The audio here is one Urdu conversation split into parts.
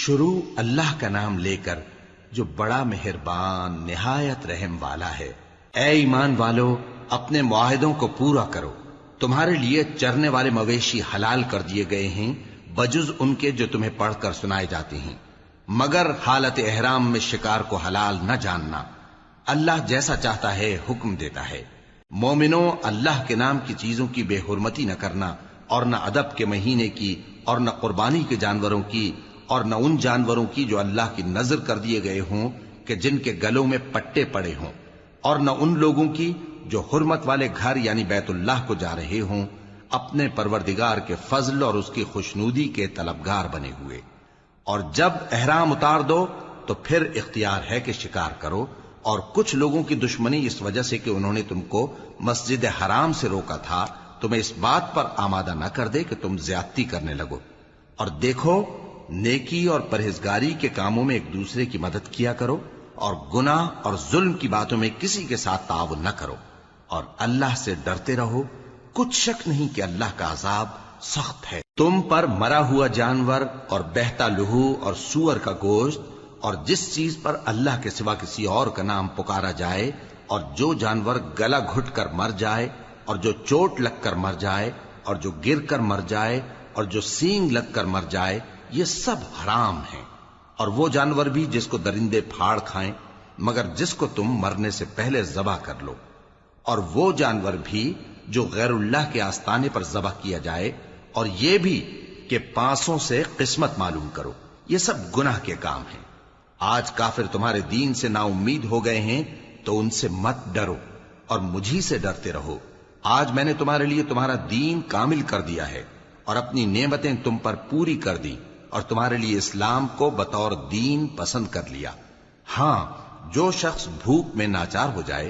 شروع اللہ کا نام لے کر جو بڑا مہربان نہایت رحم والا ہے۔ اے ایمان والو، اپنے معاہدوں کو پورا کرو۔ تمہارے لیے چرنے والے مویشی حلال کر دیے گئے ہیں بجز ان کے جو تمہیں پڑھ کر سنائے جاتے ہیں، مگر حالت احرام میں شکار کو حلال نہ جاننا۔ اللہ جیسا چاہتا ہے حکم دیتا ہے۔ مومنوں، اللہ کے نام کی چیزوں کی بے حرمتی نہ کرنا، اور نہ ادب کے مہینے کی، اور نہ قربانی کے جانوروں کی، اور نہ ان جانوروں کی جو اللہ کی نذر کر دیے گئے ہوں کہ جن کے گلوں میں پٹے پڑے ہوں، اور نہ ان لوگوں کی جو حرمت والے گھر یعنی بیت اللہ کو جا رہے ہوں اپنے پروردگار کے فضل اور اس کی خوشنودی کے طلبگار بنے ہوئے۔ اور جب احرام اتار دو تو پھر اختیار ہے کہ شکار کرو، اور کچھ لوگوں کی دشمنی اس وجہ سے کہ انہوں نے تم کو مسجد حرام سے روکا تھا تمہیں اس بات پر آمادہ نہ کر دے کہ تم زیادتی کرنے لگو۔ اور دیکھو، نیکی اور پرہیزگاری کے کاموں میں ایک دوسرے کی مدد کیا کرو، اور گناہ اور ظلم کی باتوں میں کسی کے ساتھ تعاون نہ کرو، اور اللہ سے ڈرتے رہو۔ کچھ شک نہیں کہ اللہ کا عذاب سخت ہے۔ تم پر مرا ہوا جانور اور بہتا لہو اور سور کا گوشت اور جس چیز پر اللہ کے سوا کسی اور کا نام پکارا جائے، اور جو جانور گلا گھٹ کر مر جائے، اور جو چوٹ لگ کر مر جائے، اور جو گر کر مر جائے، اور جو سینگ لگ کر مر جائے، یہ سب حرام ہیں۔ اور وہ جانور بھی جس کو درندے پھاڑ کھائیں، مگر جس کو تم مرنے سے پہلے ذبح کر لو، اور وہ جانور بھی جو غیر اللہ کے آستانے پر ذبح کیا جائے، اور یہ بھی کہ پانسوں سے قسمت معلوم کرو، یہ سب گناہ کے کام ہیں۔ آج کافر تمہارے دین سے نا امید ہو گئے ہیں تو ان سے مت ڈرو اور مجھی سے ڈرتے رہو۔ آج میں نے تمہارے لیے تمہارا دین کامل کر دیا ہے اور اپنی نعمتیں تم پر پوری کر دی، اور تمہارے لیے اسلام کو بطور دین پسند کر لیا۔ ہاں، جو شخص بھوک میں ناچار ہو جائے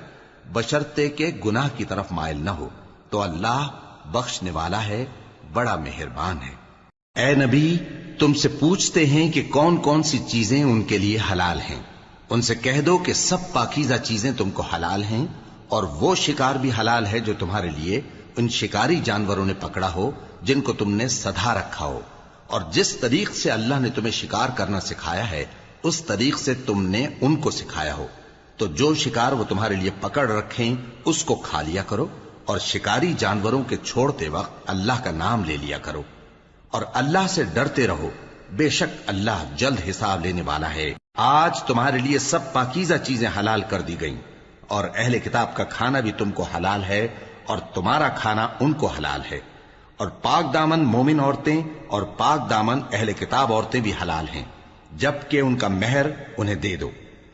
بشرطے کہ گناہ کی طرف مائل نہ ہو تو اللہ بخشنے والا ہے، بڑا مہربان ہے۔ اے نبی، تم سے پوچھتے ہیں کہ کون کون سی چیزیں ان کے لیے حلال ہیں۔ ان سے کہہ دو کہ سب پاکیزہ چیزیں تم کو حلال ہیں، اور وہ شکار بھی حلال ہے جو تمہارے لیے ان شکاری جانوروں نے پکڑا ہو جن کو تم نے سدھا رکھا ہو، اور جس طریق سے اللہ نے تمہیں شکار کرنا سکھایا ہے اس طریق سے تم نے ان کو سکھایا ہو۔ تو جو شکار وہ تمہارے لیے پکڑ رکھیں اس کو کھا لیا کرو، اور شکاری جانوروں کے چھوڑتے وقت اللہ کا نام لے لیا کرو، اور اللہ سے ڈرتے رہو، بے شک اللہ جلد حساب لینے والا ہے۔ آج تمہارے لیے سب پاکیزہ چیزیں حلال کر دی گئیں، اور اہل کتاب کا کھانا بھی تم کو حلال ہے اور تمہارا کھانا ان کو حلال ہے، اور پاک دامن مومن عورتیں اور پاک دامن اہل کتاب عورتیں بھی حلال ہیں، جبکہ ان کا مہر انہیں دے دو۔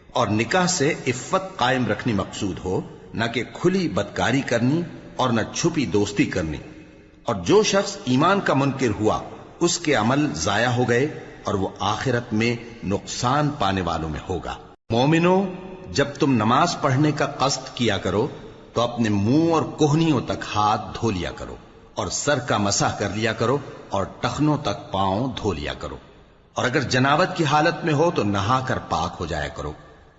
اور نکاح سے عفت قائم رکھنی مقصود ہو، نہ کہ کھلی بدکاری کرنی اور نہ چھپی دوستی کرنی۔ اور جو شخص ایمان کا منکر ہوا اس کے عمل ضائع ہو گئے اور وہ آخرت میں نقصان پانے والوں میں ہوگا۔ مومنوں، جب تم نماز پڑھنے کا قصد کیا کرو تو اپنے منہ اور کوہنیوں تک ہاتھ دھو لیا کرو، اور سر کا مسح کر لیا کرو، اور ٹخنوں تک پاؤں دھو لیا کرو، اور اگر جنابت کی حالت میں ہو تو نہا کر پاک ہو جایا کرو،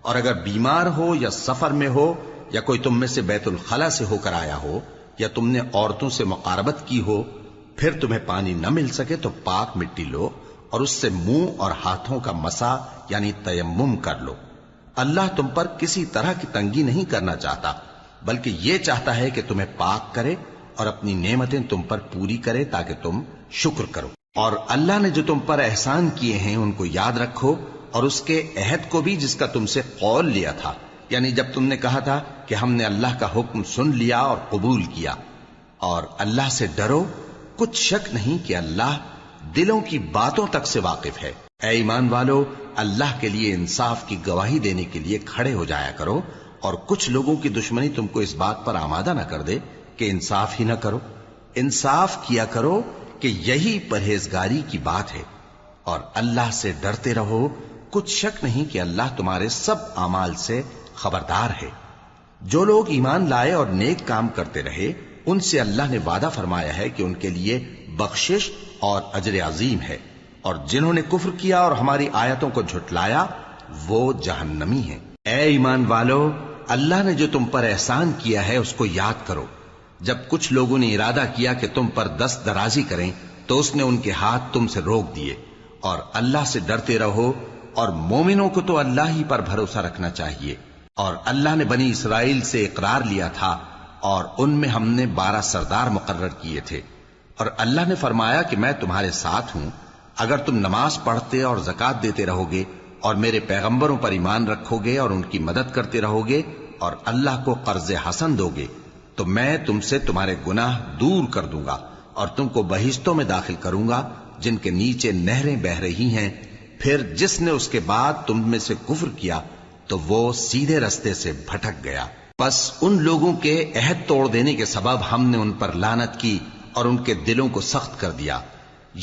اور اگر بیمار ہو یا سفر میں ہو یا کوئی تم میں سے بیت الخلا سے ہو کر آیا ہو یا تم نے عورتوں سے مقاربت کی ہو، پھر تمہیں پانی نہ مل سکے تو پاک مٹی لو اور اس سے منہ اور ہاتھوں کا مسح یعنی تیمم کر لو۔ اللہ تم پر کسی طرح کی تنگی نہیں کرنا چاہتا، بلکہ یہ چاہتا ہے کہ تمہیں پاک کرے اور اپنی نعمتیں تم پر پوری کرے تاکہ تم شکر کرو۔ اور اللہ نے جو تم پر احسان کیے ہیں ان کو یاد رکھو، اور اس کے عہد کو بھی جس کا تم سے قول لیا تھا، یعنی جب تم نے کہا تھا کہ ہم نے اللہ کا حکم سن لیا اور قبول کیا۔ اور اللہ سے ڈرو، کچھ شک نہیں کہ اللہ دلوں کی باتوں تک سے واقف ہے۔ اے ایمان والو، اللہ کے لیے انصاف کی گواہی دینے کے لیے کھڑے ہو جایا کرو، اور کچھ لوگوں کی دشمنی تم کو اس بات پر آمادہ نہ کر دے کہ انصاف ہی نہ کرو۔ انصاف کیا کرو کہ یہی پرہیزگاری کی بات ہے، اور اللہ سے ڈرتے رہو، کچھ شک نہیں کہ اللہ تمہارے سب اعمال سے خبردار ہے۔ جو لوگ ایمان لائے اور نیک کام کرتے رہے ان سے اللہ نے وعدہ فرمایا ہے کہ ان کے لیے بخشش اور اجر عظیم ہے، اور جنہوں نے کفر کیا اور ہماری آیتوں کو جھٹلایا وہ جہنمی ہیں۔ اے ایمان والو، اللہ نے جو تم پر احسان کیا ہے اس کو یاد کرو۔ جب کچھ لوگوں نے ارادہ کیا کہ تم پر دست درازی کریں تو اس نے ان کے ہاتھ تم سے روک دیے، اور اللہ سے ڈرتے رہو، اور مومنوں کو تو اللہ ہی پر بھروسہ رکھنا چاہیے۔ اور اللہ نے بنی اسرائیل سے اقرار لیا تھا، اور ان میں ہم نے 12 سردار مقرر کیے تھے، اور اللہ نے فرمایا کہ میں تمہارے ساتھ ہوں اگر تم نماز پڑھتے اور زکوٰۃ دیتے رہو گے اور میرے پیغمبروں پر ایمان رکھو گے اور ان کی مدد کرتے رہو گے اور اللہ کو قرض حسن دو گے، تو میں تم سے تمہارے گناہ دور کر دوں گا اور تم کو بہشتوں میں داخل کروں گا جن کے نیچے نہریں بہ رہی ہیں۔ پھر جس نے اس کے بعد تم میں سے کفر کیا تو وہ سیدھے رستے سے بھٹک گیا۔ پس ان لوگوں کے عہد توڑ دینے کے سبب ہم نے ان پر لعنت کی اور ان کے دلوں کو سخت کر دیا۔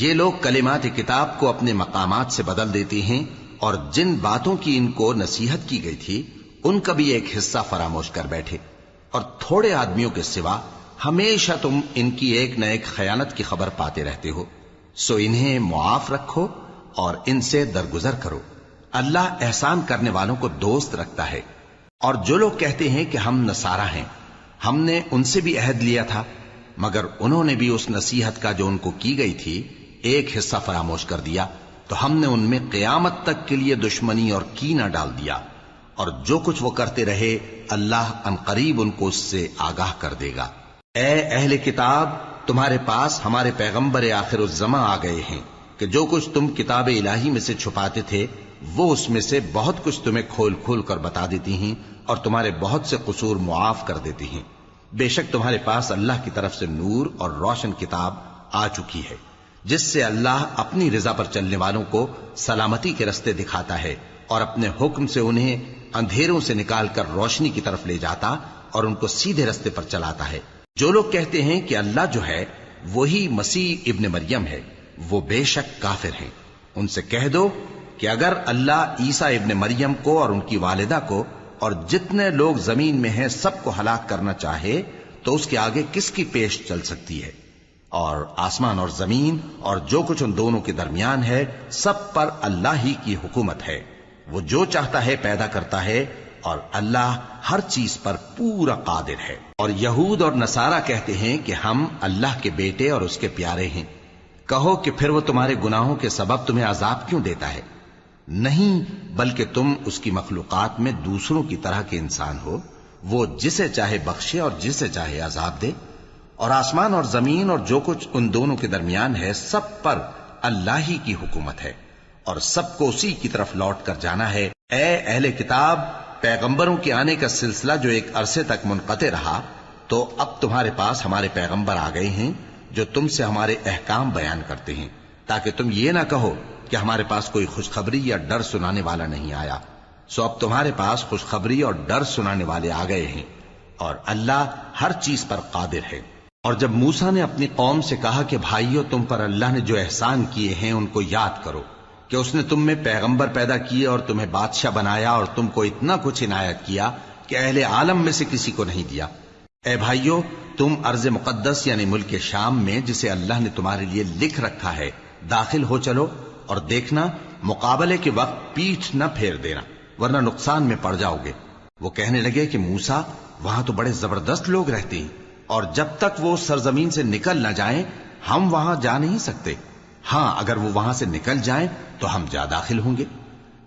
یہ لوگ کلمات کتاب کو اپنے مقامات سے بدل دیتے ہیں، اور جن باتوں کی ان کو نصیحت کی گئی تھی ان کا بھی ایک حصہ فراموش کر بیٹھے، اور تھوڑے آدمیوں کے سوا ہمیشہ تم ان کی ایک نہ ایک خیانت کی خبر پاتے رہتے ہو، سو انہیں معاف رکھو اور ان سے درگزر کرو۔ اللہ احسان کرنے والوں کو دوست رکھتا ہے۔ اور جو لوگ کہتے ہیں کہ ہم نصارہ ہیں، ہم نے ان سے بھی عہد لیا تھا، مگر انہوں نے بھی اس نصیحت کا جو ان کو کی گئی تھی ایک حصہ فراموش کر دیا، تو ہم نے ان میں قیامت تک کے لیے دشمنی اور کینہ ڈال دیا، اور جو کچھ وہ کرتے رہے اللہ عنقریب ان کو اس سے آگاہ کر دے گا۔ اے اہل کتاب، تمہارے پاس ہمارے پیغمبر آخر الزماں آ گئے ہیں کہ جو کچھ تم کتاب الہی میں سے چھپاتے تھے وہ اس میں سے بہت کچھ تمہیں کھول کھول کر بتا دیتی ہیں اور تمہارے بہت سے قصور معاف کر دیتی ہیں۔ بے شک تمہارے پاس اللہ کی طرف سے نور اور روشن کتاب آ چکی ہے، جس سے اللہ اپنی رضا پر چلنے والوں کو سلامتی کے رستے دکھاتا ہے اور اپنے حکم سے انہیں اندھیروں سے نکال کر روشنی کی طرف لے جاتا اور ان کو سیدھے رستے پر چلاتا ہے۔ جو لوگ کہتے ہیں کہ اللہ جو ہے وہی مسیح ابن مریم ہے، وہ بے شک کافر ہیں۔ ان سے کہہ دو کہ اگر اللہ عیسیٰ ابن مریم کو اور ان کی والدہ کو اور جتنے لوگ زمین میں ہیں سب کو ہلاک کرنا چاہے تو اس کے آگے کس کی پیش چل سکتی ہے؟ اور آسمان اور زمین اور جو کچھ ان دونوں کے درمیان ہے سب پر اللہ ہی کی حکومت ہے۔ وہ جو چاہتا ہے پیدا کرتا ہے، اور اللہ ہر چیز پر پورا قادر ہے۔ اور یہود اور نصارہ کہتے ہیں کہ ہم اللہ کے بیٹے اور اس کے پیارے ہیں۔ کہو کہ پھر وہ تمہارے گناہوں کے سبب تمہیں عذاب کیوں دیتا ہے؟ نہیں، بلکہ تم اس کی مخلوقات میں دوسروں کی طرح کے انسان ہو، وہ جسے چاہے بخشے اور جسے چاہے عذاب دے۔ اور آسمان اور زمین اور جو کچھ ان دونوں کے درمیان ہے سب پر اللہ ہی کی حکومت ہے، اور سب کو اسی کی طرف لوٹ کر جانا ہے۔ اے اہل کتاب، پیغمبروں کے آنے کا سلسلہ جو ایک عرصے تک منقطع رہا، تو اب تمہارے پاس ہمارے پیغمبر آ گئے ہیں جو تم سے ہمارے احکام بیان کرتے ہیں، تاکہ تم یہ نہ کہو کہ ہمارے پاس کوئی خوشخبری یا ڈر سنانے والا نہیں آیا۔ سو اب تمہارے پاس خوشخبری اور ڈر سنانے والے آ گئے ہیں، اور اللہ ہر چیز پر قادر ہے۔ اور جب موسیٰ نے اپنی قوم سے کہا کہ بھائیو، تم پر اللہ نے جو احسان کیے ہیں ان کو یاد کرو، کہ اس نے تم میں پیغمبر پیدا کیے اور تمہیں بادشاہ بنایا اور تم کو اتنا کچھ عنایت کیا کہ اہل عالم میں سے کسی کو نہیں دیا۔ اے بھائیو، تم ارض مقدس یعنی ملک شام میں جسے اللہ نے تمہارے لیے لکھ رکھا ہے داخل ہو چلو، اور دیکھنا مقابلے کے وقت پیٹھ نہ پھیر دینا ورنہ نقصان میں پڑ جاؤ گے۔ وہ کہنے لگے کہ موسیٰ، وہاں تو بڑے زبردست لوگ رہتے ہیں، اور جب تک وہ سرزمین سے نکل نہ جائیں ہم وہاں جا نہیں سکتے۔ ہاں، اگر وہ وہاں سے نکل جائیں تو ہم جا داخل ہوں گے۔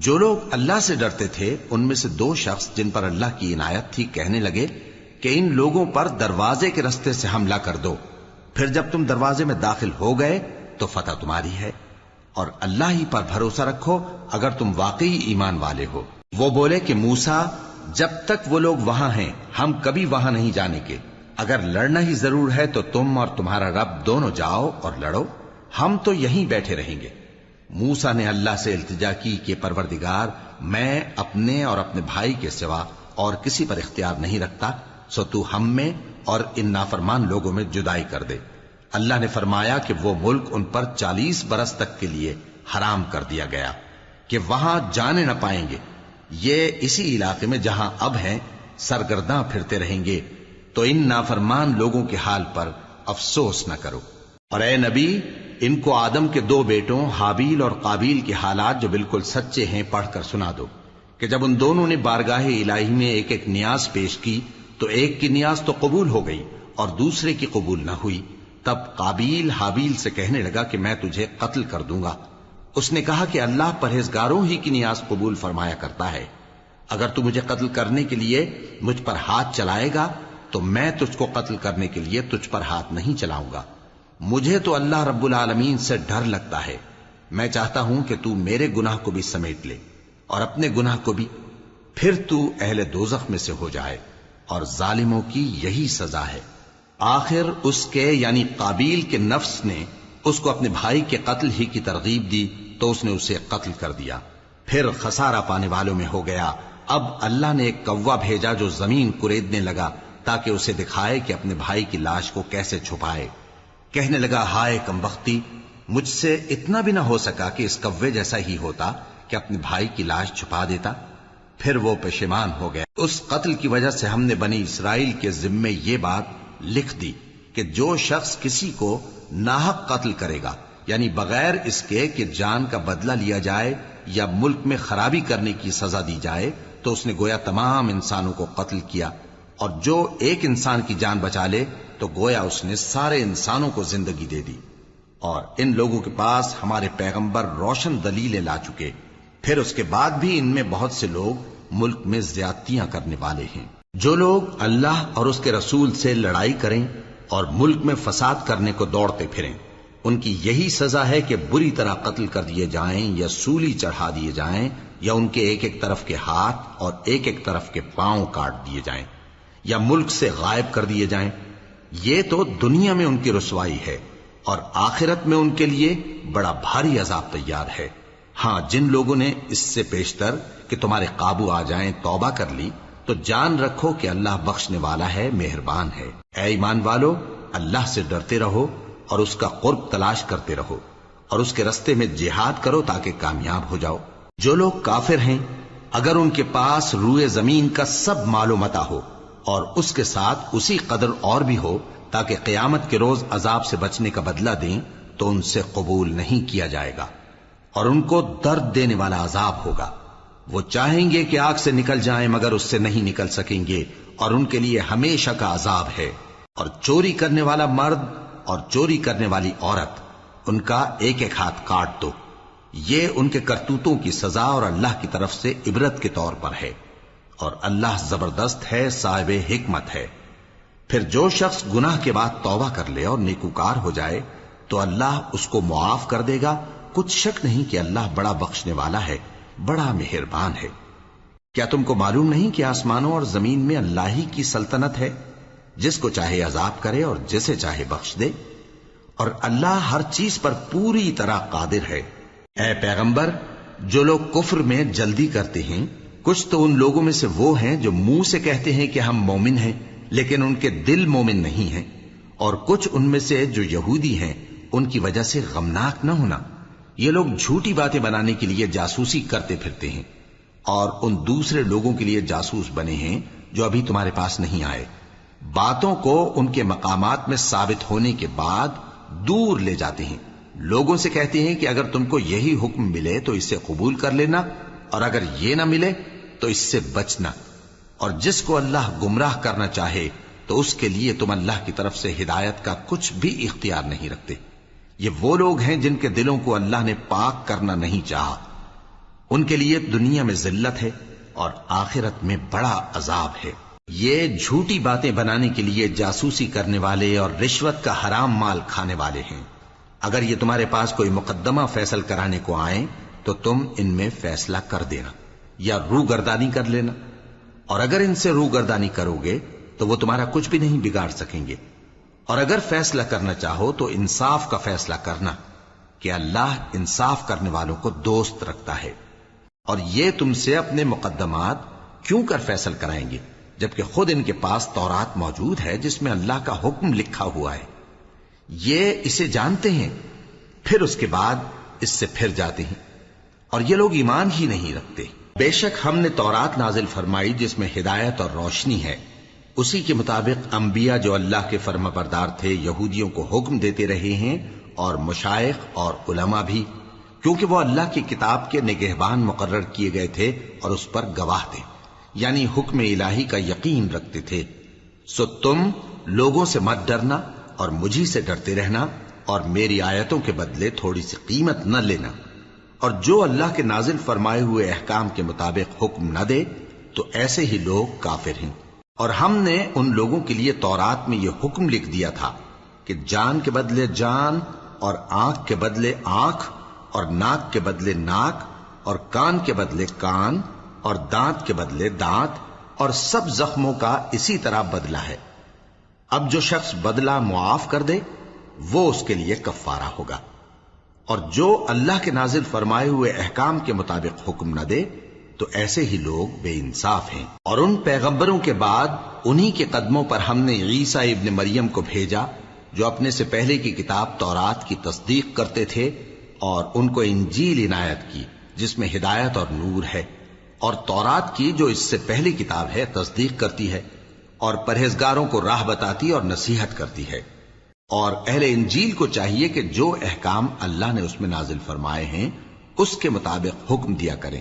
جو لوگ اللہ سے ڈرتے تھے ان میں سے 2 شخص جن پر اللہ کی عنایت تھی کہنے لگے کہ ان لوگوں پر دروازے کے رستے سے حملہ کر دو، پھر جب تم دروازے میں داخل ہو گئے تو فتح تمہاری ہے، اور اللہ ہی پر بھروسہ رکھو اگر تم واقعی ایمان والے ہو۔ وہ بولے کہ موسیٰ، جب تک وہ لوگ وہاں ہیں ہم کبھی وہاں نہیں جانے کے، اگر لڑنا ہی ضرور ہے تو تم اور تمہارا رب دونوں جاؤ اور لڑو، ہم تو یہیں بیٹھے رہیں گے۔ موسیٰ نے اللہ سے التجا کی کہ پروردگار، میں اپنے اور اپنے بھائی کے سوا اور کسی پر اختیار نہیں رکھتا، سو تو ہم میں اور ان نافرمان لوگوں میں جدائی کر دے۔ اللہ نے فرمایا کہ وہ ملک ان پر 40 برس تک کے لیے حرام کر دیا گیا کہ وہاں جانے نہ پائیں گے۔ یہ اسی علاقے میں جہاں اب ہیں سرگرداں پھرتے رہیں گے، تو ان نافرمان لوگوں کے حال پر افسوس نہ کرو۔ اور اے نبی، ان کو آدم کے 2 بیٹوں حابیل اور قابیل کے حالات جو بالکل سچے ہیں پڑھ کر سنا دو، کہ جب ان دونوں نے بارگاہ الہی میں ایک ایک نیاز پیش کی تو ایک کی نیاز تو قبول ہو گئی اور دوسرے کی قبول نہ ہوئی۔ تب قابیل حابیل سے کہنے لگا کہ میں تجھے قتل کر دوں گا، اس نے کہا کہ اللہ پرہیزگاروں ہی کی نیاز قبول فرمایا کرتا ہے. اگر تو مجھے قتل کرنے کے لیے مجھ پر ہاتھ چلائے گا تو میں تجھ کو قتل کرنے کے لیے تجھ پر ہاتھ نہیں چلاؤں گا. مجھے تو اللہ رب العالمین سے ڈر لگتا ہے. میں چاہتا ہوں کہ تو میرے گناہ کو بھی سمیٹ لے اور اپنے گناہ کو بھی، پھر تو اہل دوزخ میں سے ہو جائے، اور ظالموں کی یہی سزا ہے. آخر اس کے یعنی قابیل کے نفس نے اس کو اپنے بھائی کے قتل ہی کی ترغیب دی تو اس نے اسے قتل کر دیا. پھر خسارہ پانے والوں میں ہو گیا. اب اللہ نے ایک کوا بھیجا جو زمین کریدنے لگا تاکہ اسے دکھائے کہ اپنے بھائی کی لاش کو کیسے چھپائے. کہنے لگا، ہائے کمبختی، مجھ سے اتنا بھی نہ ہو سکا کہ اس کوے جیسا ہی ہوتا کہ اپنے بھائی کی لاش چھپا دیتا. پھر وہ پشیمان ہو گیا. اس قتل کی وجہ سے ہم نے بنی اسرائیل کے ذمے یہ بات لکھ دی کہ جو شخص کسی کو ناحق قتل کرے گا، یعنی بغیر اس کے کہ جان کا بدلہ لیا جائے یا ملک میں خرابی کرنے کی سزا دی جائے، تو اس نے گویا تمام انسانوں کو قتل کیا. اور جو ایک انسان کی جان بچا لے تو گویا اس نے سارے انسانوں کو زندگی دے دی. اور ان لوگوں کے پاس ہمارے پیغمبر روشن دلیلیں لا چکے، پھر اس کے بعد بھی ان میں بہت سے لوگ ملک میں زیادتیاں کرنے والے ہیں. جو لوگ اللہ اور اس کے رسول سے لڑائی کریں اور ملک میں فساد کرنے کو دوڑتے پھریں، ان کی یہی سزا ہے کہ بری طرح قتل کر دیے جائیں یا سولی چڑھا دیے جائیں، یا ان کے ایک ایک طرف کے ہاتھ اور ایک ایک طرف کے پاؤں کاٹ دیے جائیں، یا ملک سے غائب کر دیے جائیں. یہ تو دنیا میں ان کی رسوائی ہے، اور آخرت میں ان کے لیے بڑا بھاری عذاب تیار ہے. ہاں، جن لوگوں نے اس سے پیشتر کہ تمہارے قابو آ جائیں توبہ کر لی تو جان رکھو کہ اللہ بخشنے والا ہے، مہربان ہے. اے ایمان والو، اللہ سے ڈرتے رہو اور اس کا قرب تلاش کرتے رہو، اور اس کے رستے میں جہاد کرو تاکہ کامیاب ہو جاؤ. جو لوگ کافر ہیں، اگر ان کے پاس روئے زمین کا سب مال و متاع ہو اور اس کے ساتھ اسی قدر اور بھی ہو تاکہ قیامت کے روز عذاب سے بچنے کا بدلہ دیں، تو ان سے قبول نہیں کیا جائے گا، اور ان کو درد دینے والا عذاب ہوگا. وہ چاہیں گے کہ آگ سے نکل جائیں مگر اس سے نہیں نکل سکیں گے، اور ان کے لیے ہمیشہ کا عذاب ہے. اور چوری کرنے والا مرد اور چوری کرنے والی عورت، ان کا ایک ایک ہاتھ کاٹ دو. یہ ان کے کرتوتوں کی سزا اور اللہ کی طرف سے عبرت کے طور پر ہے، اور اللہ زبردست ہے، صاحب حکمت ہے. پھر جو شخص گناہ کے بعد توبہ کر لے اور نیکوکار ہو جائے تو اللہ اس کو معاف کر دے گا. کچھ شک نہیں کہ اللہ بڑا بخشنے والا ہے، بڑا مہربان ہے. کیا تم کو معلوم نہیں کہ آسمانوں اور زمین میں اللہ ہی کی سلطنت ہے، جس کو چاہے عذاب کرے اور جسے چاہے بخش دے، اور اللہ ہر چیز پر پوری طرح قادر ہے. اے پیغمبر، جو لوگ کفر میں جلدی کرتے ہیں، کچھ تو ان لوگوں میں سے وہ ہیں جو منہ سے کہتے ہیں کہ ہم مومن ہیں لیکن ان کے دل مومن نہیں ہیں، اور کچھ ان میں سے جو یہودی ہیں، ان کی وجہ سے غمناک نہ ہونا. یہ لوگ جھوٹی باتیں بنانے کے لیے جاسوسی کرتے پھرتے ہیں، اور ان دوسرے لوگوں کے لیے جاسوس بنے ہیں جو ابھی تمہارے پاس نہیں آئے. باتوں کو ان کے مقامات میں ثابت ہونے کے بعد دور لے جاتے ہیں. لوگوں سے کہتے ہیں کہ اگر تم کو یہی حکم ملے تو اسے قبول کر لینا، اور اگر یہ نہ ملے تو اس سے بچنا. اور جس کو اللہ گمراہ کرنا چاہے تو اس کے لیے تم اللہ کی طرف سے ہدایت کا کچھ بھی اختیار نہیں رکھتے. یہ وہ لوگ ہیں جن کے دلوں کو اللہ نے پاک کرنا نہیں چاہا. ان کے لیے دنیا میں ذلت ہے اور آخرت میں بڑا عذاب ہے. یہ جھوٹی باتیں بنانے کے لیے جاسوسی کرنے والے اور رشوت کا حرام مال کھانے والے ہیں. اگر یہ تمہارے پاس کوئی مقدمہ فیصل کرانے کو آئیں تو تم ان میں فیصلہ کر دینا یا روگردانی کر لینا، اور اگر ان سے روگردانی کرو گے تو وہ تمہارا کچھ بھی نہیں بگاڑ سکیں گے. اور اگر فیصلہ کرنا چاہو تو انصاف کا فیصلہ کرنا، کہ اللہ انصاف کرنے والوں کو دوست رکھتا ہے. اور یہ تم سے اپنے مقدمات کیوں کر فیصل کرائیں گے جبکہ خود ان کے پاس تورات موجود ہے جس میں اللہ کا حکم لکھا ہوا ہے. یہ اسے جانتے ہیں، پھر اس کے بعد اس سے پھر جاتے ہیں، اور یہ لوگ ایمان ہی نہیں رکھتے. بے شک ہم نے تورات نازل فرمائی جس میں ہدایت اور روشنی ہے. اسی کے مطابق انبیاء جو اللہ کے فرما بردار تھے یہودیوں کو حکم دیتے رہے ہیں، اور مشائخ اور علماء بھی، کیونکہ وہ اللہ کی کتاب کے نگہبان مقرر کیے گئے تھے اور اس پر گواہ تھے، یعنی حکم الہی کا یقین رکھتے تھے. سو تم لوگوں سے مت ڈرنا اور مجھی سے ڈرتے رہنا، اور میری آیتوں کے بدلے تھوڑی سی قیمت نہ لینا. اور جو اللہ کے نازل فرمائے ہوئے احکام کے مطابق حکم نہ دے تو ایسے ہی لوگ کافر ہیں۔ اور ہم نے ان لوگوں کے لیے تورات میں یہ حکم لکھ دیا تھا کہ جان کے بدلے جان، اور آنکھ کے بدلے آنکھ، اور ناک کے بدلے ناک، اور کان کے بدلے کان، اور دانت کے بدلے دانت، اور سب زخموں کا اسی طرح بدلہ ہے۔ اب جو شخص بدلہ معاف کر دے وہ اس کے لیے کفارہ ہوگا، اور جو اللہ کے نازل فرمائے ہوئے احکام کے مطابق حکم نہ دے تو ایسے ہی لوگ بے انصاف ہیں۔ اور ان پیغمبروں کے بعد انہی کے قدموں پر ہم نے عیسیٰ ابن مریم کو بھیجا جو اپنے سے پہلے کی کتاب تورات کی تصدیق کرتے تھے، اور ان کو انجیل عنایت کی جس میں ہدایت اور نور ہے، اور تورات کی جو اس سے پہلی کتاب ہے تصدیق کرتی ہے، اور پرہیزگاروں کو راہ بتاتی اور نصیحت کرتی ہے۔ اور اہل انجیل کو چاہیے کہ جو احکام اللہ نے اس میں نازل فرمائے ہیں اس کے مطابق حکم دیا کریں،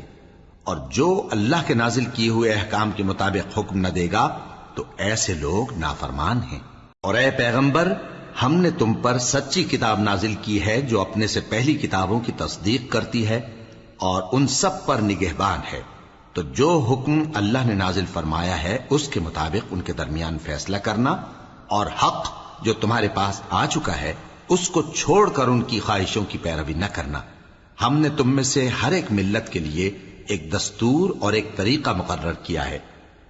اور جو اللہ کے نازل کیے ہوئے احکام کے مطابق حکم نہ دے گا تو ایسے لوگ نافرمان ہیں۔ اور اے پیغمبر، ہم نے تم پر سچی کتاب نازل کی ہے جو اپنے سے پہلی کتابوں کی تصدیق کرتی ہے اور ان سب پر نگہبان ہے، تو جو حکم اللہ نے نازل فرمایا ہے اس کے مطابق ان کے درمیان فیصلہ کرنا، اور حق جو تمہارے پاس آ چکا ہے اس کو چھوڑ کر ان کی خواہشوں کی پیروی نہ کرنا۔ ہم نے تم میں سے ہر ایک ملت کے لیے ایک دستور اور ایک طریقہ مقرر کیا ہے،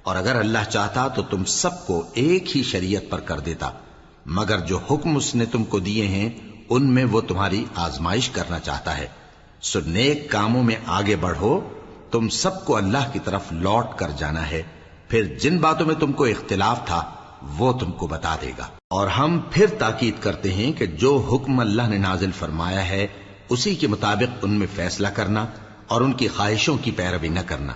اور اگر اللہ چاہتا تو تم سب کو ایک ہی شریعت پر کر دیتا، مگر جو حکم اس نے تم کو دیے ہیں ان میں وہ تمہاری آزمائش کرنا چاہتا ہے۔ سو نیک کاموں میں آگے بڑھو، تم سب کو اللہ کی طرف لوٹ کر جانا ہے، پھر جن باتوں میں تم کو اختلاف تھا وہ تم کو بتا دے گا۔ اور ہم پھر تاکید کرتے ہیں کہ جو حکم اللہ نے نازل فرمایا ہے اسی کے مطابق ان میں فیصلہ کرنا، اور ان کی خواہشوں کی پیروی نہ کرنا،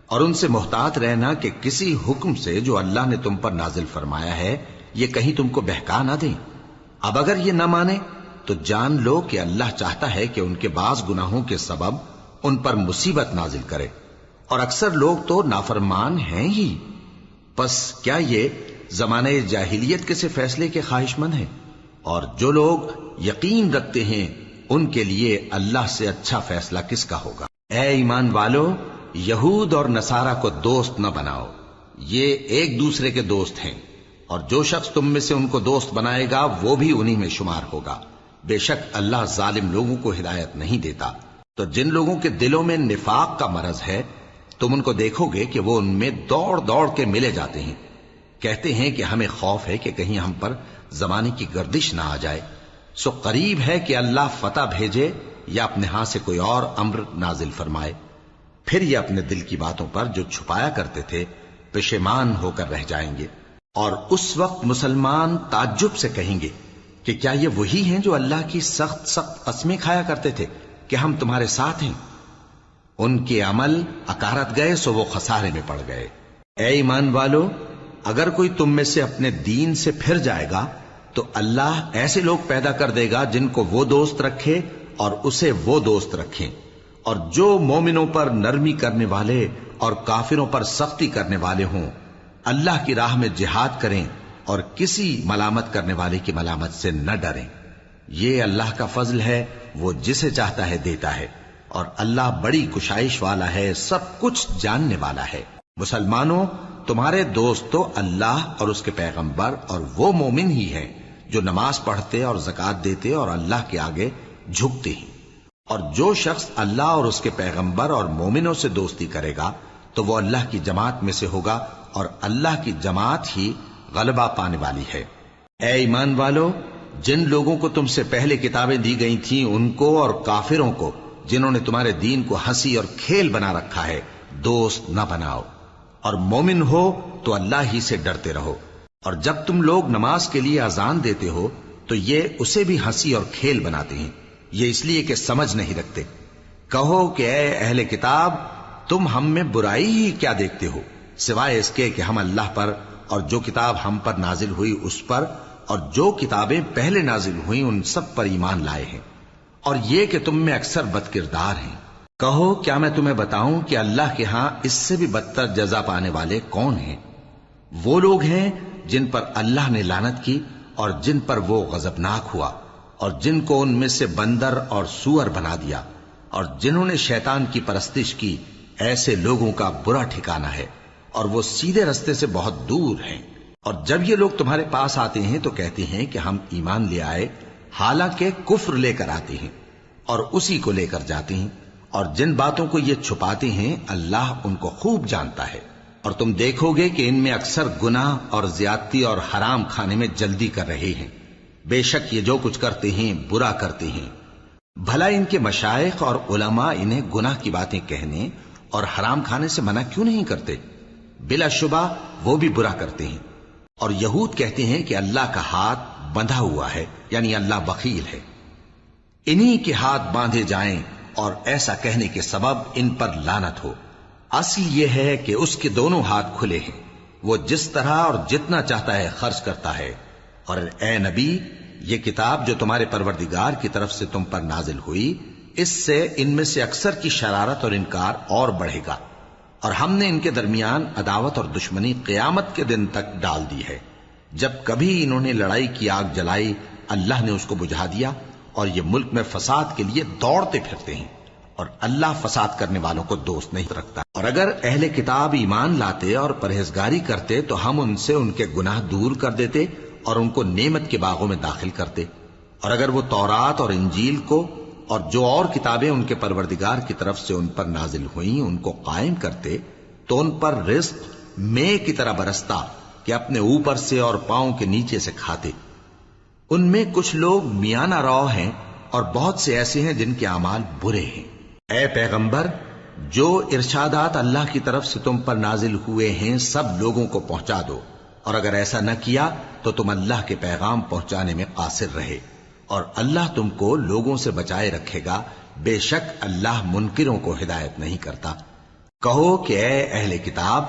اور ان سے محتاط رہنا کہ کسی حکم سے جو اللہ نے تم پر نازل فرمایا ہے یہ کہیں تم کو بہکا نہ دیں۔ اب اگر یہ نہ مانے تو جان لو کہ اللہ چاہتا ہے کہ ان کے بعض گناہوں کے سبب ان پر مصیبت نازل کرے، اور اکثر لوگ تو نافرمان ہیں ہی۔ پس کیا یہ زمانہ جاہلیت کے سے فیصلے کے خواہش مند ہیں؟ اور جو لوگ یقین رکھتے ہیں ان کے لیے اللہ سے اچھا فیصلہ کس کا ہوگا؟ اے ایمان والو، یہود اور نصارہ کو دوست نہ بناؤ، یہ ایک دوسرے کے دوست ہیں، اور جو شخص تم میں سے ان کو دوست بنائے گا وہ بھی انہی میں شمار ہوگا۔ بے شک اللہ ظالم لوگوں کو ہدایت نہیں دیتا۔ تو جن لوگوں کے دلوں میں نفاق کا مرض ہے تم ان کو دیکھو گے کہ وہ ان میں دوڑ دوڑ کے ملے جاتے ہیں، کہتے ہیں کہ ہمیں خوف ہے کہ کہیں ہم پر زمانے کی گردش نہ آ جائے۔ سو قریب ہے کہ اللہ فتح بھیجے یا اپنے ہاں سے کوئی اور امر نازل فرمائے، پھر یہ اپنے دل کی باتوں پر جو چھپایا کرتے تھے پشیمان ہو کر رہ جائیں گے۔ اور اس وقت مسلمان تعجب سے کہیں گے کہ کیا یہ وہی ہیں جو اللہ کی سخت سخت قسمیں کھایا کرتے تھے کہ ہم تمہارے ساتھ ہیں؟ ان کے عمل اکارت گئے سو وہ خسارے میں پڑ گئے۔ اے ایمان والو، اگر کوئی تم میں سے اپنے دین سے پھر جائے گا تو اللہ ایسے لوگ پیدا کر دے گا جن کو وہ دوست رکھے اور اسے وہ دوست رکھیں، اور جو مومنوں پر نرمی کرنے والے اور کافروں پر سختی کرنے والے ہوں، اللہ کی راہ میں جہاد کریں اور کسی ملامت کرنے والے کی ملامت سے نہ ڈریں۔ یہ اللہ کا فضل ہے، وہ جسے چاہتا ہے دیتا ہے، اور اللہ بڑی کشائش والا ہے، سب کچھ جاننے والا ہے۔ مسلمانوں، تمہارے دوست تو اللہ اور اس کے پیغمبر اور وہ مومن ہی ہیں جو نماز پڑھتے اور زکوٰۃ دیتے اور اللہ کے آگے جھکتے ہیں۔ اور جو شخص اللہ اور اس کے پیغمبر اور مومنوں سے دوستی کرے گا تو وہ اللہ کی جماعت میں سے ہوگا، اور اللہ کی جماعت ہی غلبہ پانے والی ہے۔ اے ایمان والو، جن لوگوں کو تم سے پہلے کتابیں دی گئی تھیں ان کو اور کافروں کو جنہوں نے تمہارے دین کو ہنسی اور کھیل بنا رکھا ہے دوست نہ بناؤ، اور مومن ہو تو اللہ ہی سے ڈرتے رہو۔ اور جب تم لوگ نماز کے لیے اذان دیتے ہو تو یہ اسے بھی ہنسی اور کھیل بناتے ہیں، یہ اس لیے کہ سمجھ نہیں رکھتے۔ کہو کہ اے اہل کتاب، تم ہم میں برائی ہی کیا دیکھتے ہو، سوائے اس کے کہ ہم اللہ پر اور جو کتاب ہم پر نازل ہوئی اس پر اور جو کتابیں پہلے نازل ہوئیں ان سب پر ایمان لائے ہیں، اور یہ کہ تم میں اکثر بد کردار ہیں۔ کہو کیا میں تمہیں بتاؤں کہ اللہ کے ہاں اس سے بھی بدتر جزا پانے والے کون ہیں؟ وہ لوگ ہیں جن پر اللہ نے لعنت کی اور جن پر وہ غضبناک ہوا، اور جن کو ان میں سے بندر اور سور بنا دیا، اور جنہوں نے شیطان کی پرستش کی ایسے لوگوں کا برا ٹھکانہ ہے، اور وہ سیدھے رستے سے بہت دور ہیں۔ اور جب یہ لوگ تمہارے پاس آتے ہیں تو کہتے ہیں کہ ہم ایمان لے آئے، حالانکہ کفر لے کر آتے ہیں اور اسی کو لے کر جاتے ہیں، اور جن باتوں کو یہ چھپاتے ہیں اللہ ان کو خوب جانتا ہے۔ اور تم دیکھو گے کہ ان میں اکثر گناہ اور زیادتی اور حرام کھانے میں جلدی کر رہے ہیں۔ بے شک یہ جو کچھ کرتے ہیں برا کرتے ہیں۔ بھلا ان کے مشائخ اور علماء انہیں گناہ کی باتیں کہنے اور حرام کھانے سے منع کیوں نہیں کرتے؟ بلا شبہ وہ بھی برا کرتے ہیں۔ اور یہود کہتے ہیں کہ اللہ کا ہاتھ بندھا ہوا ہے، یعنی اللہ بخیل ہے۔ انہی کے ہاتھ باندھے جائیں، اور ایسا کہنے کے سبب ان پر لعنت ہو۔ اصل یہ ہے کہ اس کے دونوں ہاتھ کھلے ہیں، وہ جس طرح اور جتنا چاہتا ہے خرچ کرتا ہے۔ اور اے نبی، یہ کتاب جو تمہارے پروردگار کی طرف سے تم پر نازل ہوئی، اس سے ان میں سے اکثر کی شرارت اور انکار اور بڑھے گا، اور ہم نے ان کے درمیان عداوت اور دشمنی قیامت کے دن تک ڈال دی ہے۔ جب کبھی انہوں نے لڑائی کی آگ جلائی، اللہ نے اس کو بجھا دیا، اور یہ ملک میں فساد کے لیے دوڑتے پھرتے ہیں، اور اللہ فساد کرنے والوں کو دوست نہیں رکھتا۔ اور اگر اہل کتاب ایمان لاتے اور پرہیزگاری کرتے تو ہم ان سے ان کے گناہ دور کر دیتے اور ان کو نعمت کے باغوں میں داخل کرتے۔ اور اگر وہ تورات اور انجیل کو اور جو اور کتابیں ان کے پروردگار کی طرف سے ان پر نازل ہوئیں ان کو قائم کرتے تو ان پر رزق مے کی طرح برستا کہ اپنے اوپر سے اور پاؤں کے نیچے سے کھاتے۔ ان میں کچھ لوگ میانہ رو ہیں اور بہت سے ایسے ہیں جن کے اعمال برے ہیں۔ اے پیغمبر، جو ارشادات اللہ کی طرف سے تم پر نازل ہوئے ہیں سب لوگوں کو پہنچا دو، اور اگر ایسا نہ کیا تو تم اللہ کے پیغام پہنچانے میں قاصر رہے، اور اللہ تم کو لوگوں سے بچائے رکھے گا، بے شک اللہ منکروں کو ہدایت نہیں کرتا۔ کہو کہ اے اہل کتاب،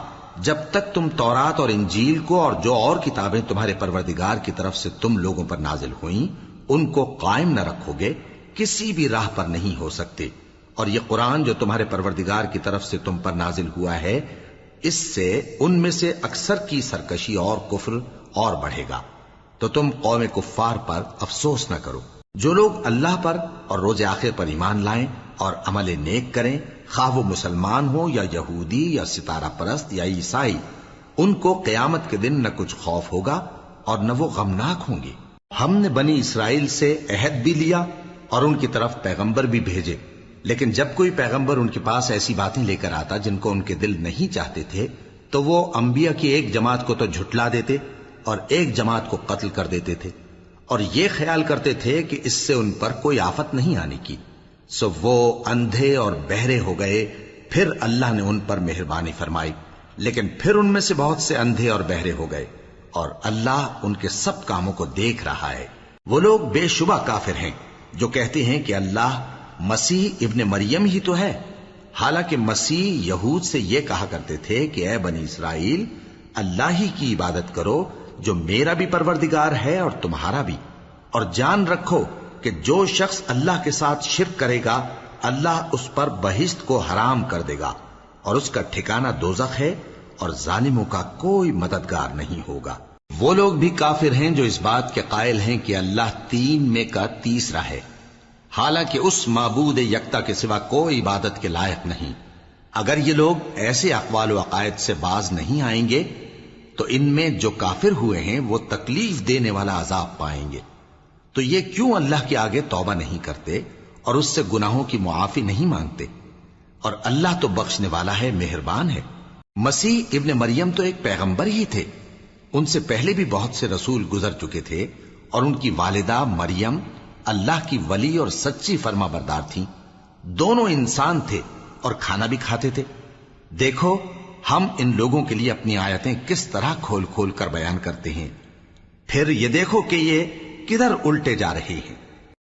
جب تک تم تورات اور انجیل کو اور جو اور کتابیں تمہارے پروردگار کی طرف سے تم لوگوں پر نازل ہوئیں ان کو قائم نہ رکھو گے، کسی بھی راہ پر نہیں ہو سکتے۔ اور یہ قرآن جو تمہارے پروردگار کی طرف سے تم پر نازل ہوا ہے، اس سے ان میں سے اکثر کی سرکشی اور کفر اور بڑھے گا، تو تم قوم کفار پر افسوس نہ کرو۔ جو لوگ اللہ پر اور روز آخر پر ایمان لائیں اور عمل نیک کریں، خواہ وہ مسلمان ہو یا یہودی یا ستارہ پرست یا عیسائی، ان کو قیامت کے دن نہ کچھ خوف ہوگا اور نہ وہ غمناک ہوں گے۔ ہم نے بنی اسرائیل سے عہد بھی لیا اور ان کی طرف پیغمبر بھی بھیجے، لیکن جب کوئی پیغمبر ان کے پاس ایسی باتیں لے کر آتا جن کو ان کے دل نہیں چاہتے تھے تو وہ انبیاء کی ایک جماعت کو تو جھٹلا دیتے اور ایک جماعت کو قتل کر دیتے تھے، اور یہ خیال کرتے تھے کہ اس سے ان پر کوئی آفت نہیں آنے کی، سو وہ اندھے اور بہرے ہو گئے۔ پھر اللہ نے ان پر مہربانی فرمائی، لیکن پھر ان میں سے بہت سے اندھے اور بہرے ہو گئے، اور اللہ ان کے سب کاموں کو دیکھ رہا ہے۔ وہ لوگ بے شبہ کافر ہیں جو کہتے ہیں کہ اللہ مسیح ابن مریم ہی تو ہے، حالانکہ مسیح یہود سے یہ کہا کرتے تھے کہ اے بنی اسرائیل، اللہ ہی کی عبادت کرو جو میرا بھی پروردگار ہے اور تمہارا بھی، اور جان رکھو کہ جو شخص اللہ کے ساتھ شرک کرے گا اللہ اس پر بہشت کو حرام کر دے گا، اور اس کا ٹھکانہ دوزخ ہے، اور ظالموں کا کوئی مددگار نہیں ہوگا۔ وہ لوگ بھی کافر ہیں جو اس بات کے قائل ہیں کہ اللہ تین میں کا تیسرا ہے، حالانکہ اس معبود یکتا کے سوا کوئی عبادت کے لائق نہیں۔ اگر یہ لوگ ایسے اقوال و عقائد سے باز نہیں آئیں گے تو ان میں جو کافر ہوئے ہیں وہ تکلیف دینے والا عذاب پائیں گے۔ تو یہ کیوں اللہ کے آگے توبہ نہیں کرتے اور اس سے گناہوں کی معافی نہیں مانگتے؟ اور اللہ تو بخشنے والا ہے، مہربان ہے۔ مسیح ابن مریم تو ایک پیغمبر ہی تھے، ان سے پہلے بھی بہت سے رسول گزر چکے تھے، اور ان کی والدہ مریم اللہ کی ولی اور سچی فرما بردار تھیں۔ دونوں انسان تھے اور کھانا بھی کھاتے تھے۔ دیکھو ہم ان لوگوں کے لیے اپنی آیتیں کس طرح کھول کھول کر بیان کرتے ہیں، پھر یہ دیکھو کہ یہ کدھر الٹے جا رہے ہیں۔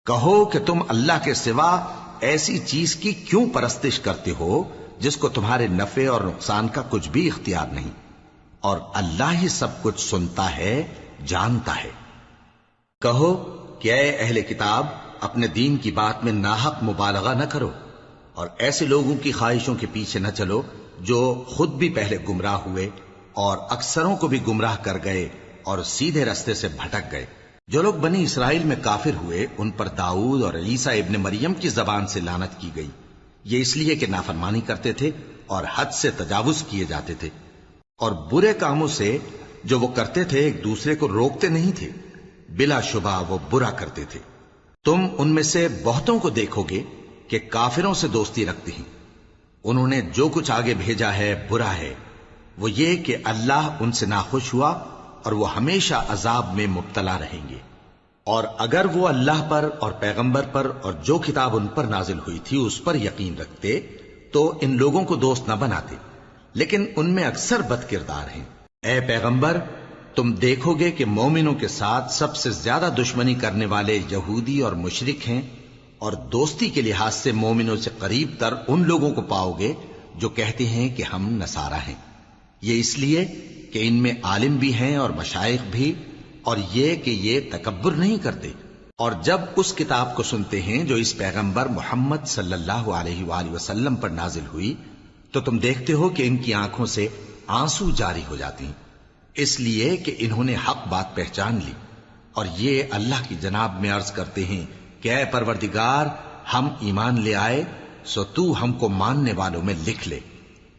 کہو کہ تم اللہ کے سوا ایسی چیز کی کیوں پرستش کرتے ہو جس کو تمہارے نفع اور نقصان کا کچھ بھی اختیار نہیں، اور اللہ ہی سب کچھ سنتا ہے، جانتا ہے۔ کہو کہ اے اہل کتاب، اپنے دین کی بات میں ناحق مبالغہ نہ کرو، اور ایسے لوگوں کی خواہشوں کے پیچھے نہ چلو جو خود بھی پہلے گمراہ ہوئے اور اکثروں کو بھی گمراہ کر گئے اور سیدھے رستے سے بھٹک گئے۔ جو لوگ بنی اسرائیل میں کافر ہوئے ان پر داؤد اور عیسیٰ ابن مریم کی زبان سے لعنت کی گئی، یہ اس لیے کہ نافرمانی کرتے تھے اور حد سے تجاوز کیے جاتے تھے، اور برے کاموں سے جو وہ کرتے تھے ایک دوسرے کو روکتے نہیں تھے، بلا شبہ وہ برا کرتے تھے۔ تم ان میں سے بہتوں کو دیکھو گے کہ کافروں سے دوستی رکھتے ہیں، انہوں نے جو کچھ آگے بھیجا ہے برا ہے، وہ یہ کہ اللہ ان سے ناخوش ہوا اور وہ ہمیشہ عذاب میں مبتلا رہیں گے۔ اور اگر وہ اللہ پر اور پیغمبر پر اور جو کتاب ان پر نازل ہوئی تھی اس پر یقین رکھتے تو ان لوگوں کو دوست نہ بناتے، لیکن ان میں اکثر بد کردار ہیں۔ اے پیغمبر، تم دیکھو گے کہ مومنوں کے ساتھ سب سے زیادہ دشمنی کرنے والے یہودی اور مشرک ہیں، اور دوستی کے لحاظ سے مومنوں سے قریب تر ان لوگوں کو پاؤ گے جو کہتے ہیں کہ ہم نصارہ ہیں۔ یہ اس لیے کہ ان میں عالم بھی ہیں اور مشائخ بھی، اور یہ کہ یہ تکبر نہیں کرتے۔ اور جب اس کتاب کو سنتے ہیں جو اس پیغمبر محمد صلی اللہ علیہ وآلہ وسلم پر نازل ہوئی تو تم دیکھتے ہو کہ ان کی آنکھوں سے آنسو جاری ہو جاتی ہیں، اس لیے کہ انہوں نے حق بات پہچان لی، اور یہ اللہ کی جناب میں عرض کرتے ہیں کہ اے پروردگار، ہم ایمان لے آئے سو تو ہم کو ماننے والوں میں لکھ لے۔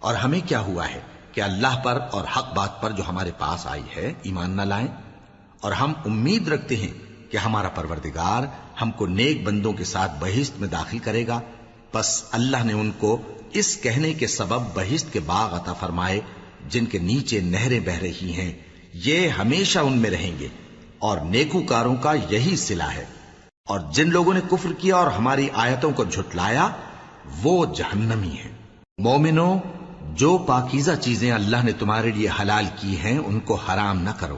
اور ہمیں کیا ہوا ہے کہ اللہ پر اور حق بات پر جو ہمارے پاس آئی ہے ایمان نہ لائیں، اور ہم امید رکھتے ہیں کہ ہمارا پروردگار ہم کو نیک بندوں کے ساتھ بہشت میں داخل کرے گا۔ بس اللہ نے ان کو اس کہنے کے سبب بہشت کے باغ عطا فرمائے جن کے نیچے نہریں بہ رہی ہیں، یہ ہمیشہ ان میں رہیں گے، اور نیکوکاروں کا یہی صلہ ہے۔ اور جن لوگوں نے کفر کیا اور ہماری آیتوں کو جھٹلایا وہ جہنمی ہیں۔ مومنوں، جو پاکیزہ چیزیں اللہ نے تمہارے لیے حلال کی ہیں ان کو حرام نہ کرو،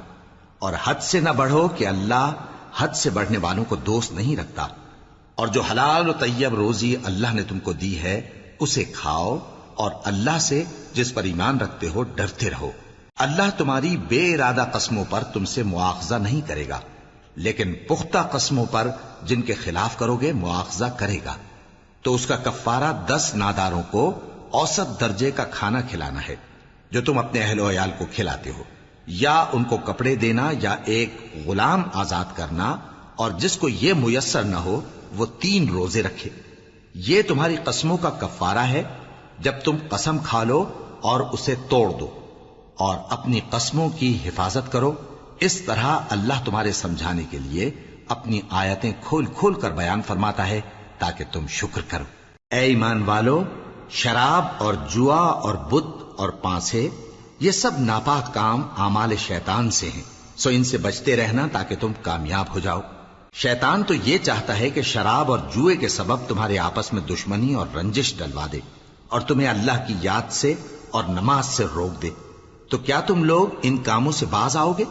اور حد سے نہ بڑھو کہ اللہ حد سے بڑھنے والوں کو دوست نہیں رکھتا۔ اور جو حلال و طیب روزی اللہ نے تم کو دی ہے اسے کھاؤ، اور اللہ سے جس پر ایمان رکھتے ہو ڈرتے رہو۔ اللہ تمہاری بے ارادہ قسموں پر تم سے مواخذہ نہیں کرے گا، لیکن پختہ قسموں پر جن کے خلاف کرو گے مواخذہ کرے گا۔ تو اس کا کفارہ 10 ناداروں کو اوسط درجے کا کھانا کھلانا ہے جو تم اپنے اہل و عیال کو کھلاتے ہو، یا ان کو کپڑے دینا یا ایک غلام آزاد کرنا، اور جس کو یہ میسر نہ ہو وہ 3 روزے رکھے۔ یہ تمہاری قسموں کا کفارہ ہے جب تم قسم کھا لو اور اسے توڑ دو، اور اپنی قسموں کی حفاظت کرو۔ اس طرح اللہ تمہارے سمجھانے کے لیے اپنی آیتیں کھول کھول کر بیان فرماتا ہے تاکہ تم شکر کرو۔ اے ایمان والو، شراب اور جوا اور بت اور پانسے یہ سب ناپاک کام اعمال شیطان سے ہیں، سو ان سے بچتے رہنا تاکہ تم کامیاب ہو جاؤ۔ شیطان تو یہ چاہتا ہے کہ شراب اور جوئے کے سبب تمہارے آپس میں دشمنی اور رنجش ڈلوا دے، اور تمہیں اللہ کی یاد سے اور نماز سے روک دے۔ تو کیا تم لوگ ان کاموں سے باز آؤ گے؟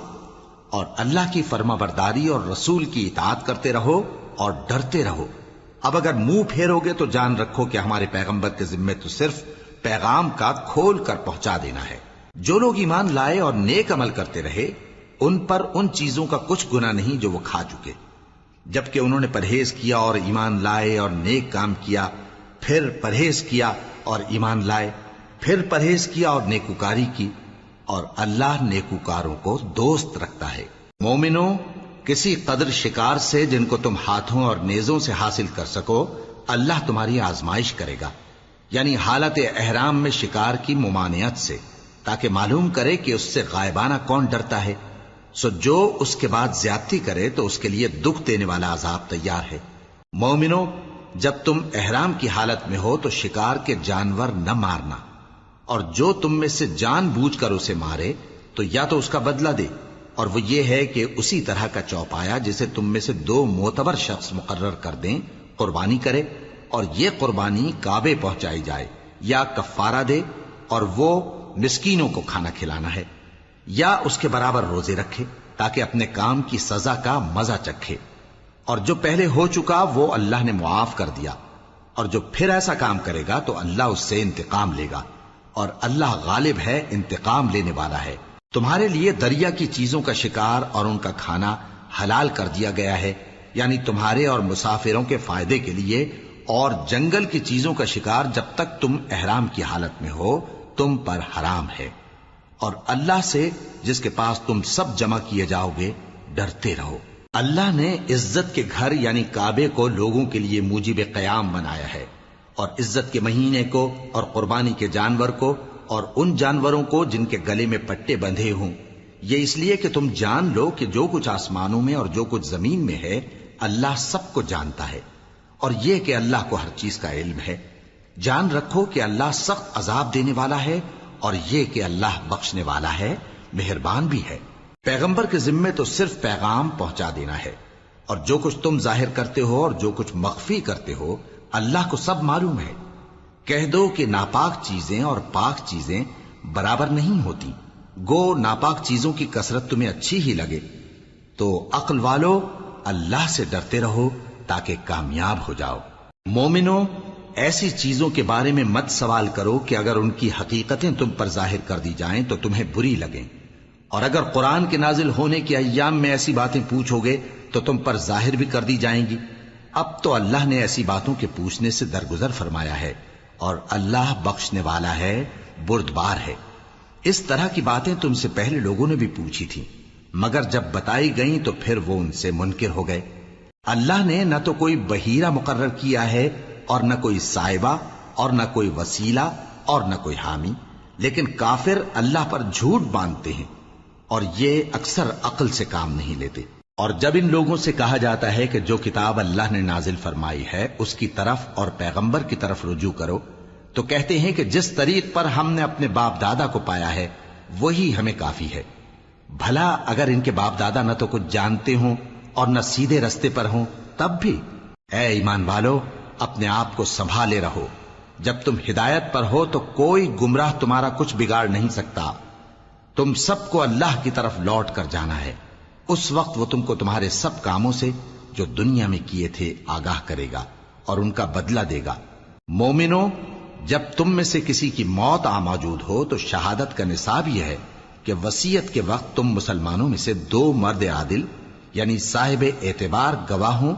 اور اللہ کی فرما برداری اور رسول کی اطاعت کرتے رہو اور ڈرتے رہو۔ اب اگر منہ پھیرو گے تو جان رکھو کہ ہمارے پیغمبر کے ذمے تو صرف پیغام کا کھول کر پہنچا دینا ہے۔ جو لوگ ایمان لائے اور نیک عمل کرتے رہے ان پر ان چیزوں کا کچھ گناہ نہیں جو وہ کھا چکے، جبکہ انہوں نے پرہیز کیا اور ایمان لائے اور نیک کام کیا، پھر پرہیز کیا اور ایمان لائے، پھر پرہیز کیا اور نیکوکاری کی، اور اللہ نیکوکاروں کو دوست رکھتا ہے۔ مومنوں، کسی قدر شکار سے جن کو تم ہاتھوں اور نیزوں سے حاصل کر سکو اللہ تمہاری آزمائش کرے گا، یعنی حالت احرام میں شکار کی ممانعت سے، تاکہ معلوم کرے کہ اس سے غائبانہ کون ڈرتا ہے۔ سو جو اس کے بعد زیادتی کرے تو اس کے لیے دکھ دینے والا عذاب تیار ہے۔ مومنوں، جب تم احرام کی حالت میں ہو تو شکار کے جانور نہ مارنا، اور جو تم میں سے جان بوجھ کر اسے مارے تو یا تو اس کا بدلہ دے، اور وہ یہ ہے کہ اسی طرح کا چوپایا جسے تم میں سے 2 معتبر شخص مقرر کر دیں قربانی کرے، اور یہ قربانی کعبے پہنچائی جائے، یا کفارہ دے اور وہ مسکینوں کو کھانا کھلانا ہے، یا اس کے برابر روزے رکھے تاکہ اپنے کام کی سزا کا مزہ چکھے۔ اور جو پہلے ہو چکا وہ اللہ نے معاف کر دیا، اور جو پھر ایسا کام کرے گا تو اللہ اس سے انتقام لے گا، اور اللہ غالب ہے، انتقام لینے والا ہے۔ تمہارے لیے دریا کی چیزوں کا شکار اور ان کا کھانا حلال کر دیا گیا ہے، یعنی تمہارے اور مسافروں کے فائدے کے لیے، اور جنگل کی چیزوں کا شکار جب تک تم احرام کی حالت میں ہو تم پر حرام ہے۔ اور اللہ سے جس کے پاس تم سب جمع کیے جاؤ گے ڈرتے رہو۔ اللہ نے عزت کے گھر یعنی کعبے کو لوگوں کے لیے موجب قیام بنایا ہے، اور عزت کے مہینے کو اور قربانی کے جانور کو اور ان جانوروں کو جن کے گلے میں پٹے بندھے ہوں، یہ اس لیے کہ تم جان لو کہ جو کچھ آسمانوں میں اور جو کچھ زمین میں ہے اللہ سب کو جانتا ہے، اور یہ کہ اللہ کو ہر چیز کا علم ہے۔ جان رکھو کہ اللہ سخت عذاب دینے والا ہے، اور یہ کہ اللہ بخشنے والا ہے، مہربان بھی ہے۔ پیغمبر کے ذمے تو صرف پیغام پہنچا دینا ہے، اور جو کچھ تم ظاہر کرتے ہو اور جو کچھ مخفی کرتے ہو اللہ کو سب معلوم ہے۔ کہہ دو کہ ناپاک چیزیں اور پاک چیزیں برابر نہیں ہوتی، گو ناپاک چیزوں کی کثرت تمہیں اچھی ہی لگے، تو عقل والو اللہ سے ڈرتے رہو تاکہ کامیاب ہو جاؤ۔ مومنو، ایسی چیزوں کے بارے میں مت سوال کرو کہ اگر ان کی حقیقتیں تم پر ظاہر کر دی جائیں تو تمہیں بری لگیں، اور اگر قرآن کے نازل ہونے کے ایام میں ایسی باتیں پوچھو گے تو تم پر ظاہر بھی کر دی جائیں گی۔ اب تو اللہ نے ایسی باتوں کے پوچھنے سے درگزر فرمایا ہے، اور اللہ بخشنے والا ہے، بردبار ہے۔ اس طرح کی باتیں تم سے پہلے لوگوں نے بھی پوچھی تھیں، مگر جب بتائی گئیں تو پھر وہ ان سے منکر ہو گئے۔ اللہ نے نہ تو کوئی بحیرہ مقرر کیا ہے اور نہ کوئی سائبہ اور نہ کوئی وسیلہ اور نہ کوئی حامی، لیکن کافر اللہ پر جھوٹ باندھتے ہیں اور یہ اکثر عقل سے کام نہیں لیتے۔ اور جب ان لوگوں سے کہا جاتا ہے کہ جو کتاب اللہ نے نازل فرمائی ہے اس کی طرف اور پیغمبر کی طرف رجوع کرو، تو کہتے ہیں کہ جس طریق پر ہم نے اپنے باپ دادا کو پایا ہے وہی ہمیں کافی ہے۔ بھلا اگر ان کے باپ دادا نہ تو کچھ جانتے ہوں اور نہ سیدھے رستے پر ہوں تب بھی؟ اے ایمان والو، اپنے آپ کو سنبھالے رہو، جب تم ہدایت پر ہو تو کوئی گمراہ تمہارا کچھ بگاڑ نہیں سکتا۔ تم سب کو اللہ کی طرف لوٹ کر جانا ہے، اس وقت وہ تم کو تمہارے سب کاموں سے جو دنیا میں کیے تھے آگاہ کرے گا اور ان کا بدلہ دے گا۔ مومنو، جب تم میں سے کسی کی موت آ موجود ہو تو شہادت کا نصاب یہ ہے کہ وصیت کے وقت تم مسلمانوں میں سے 2 مرد عادل یعنی صاحب اعتبار گواہ ہوں،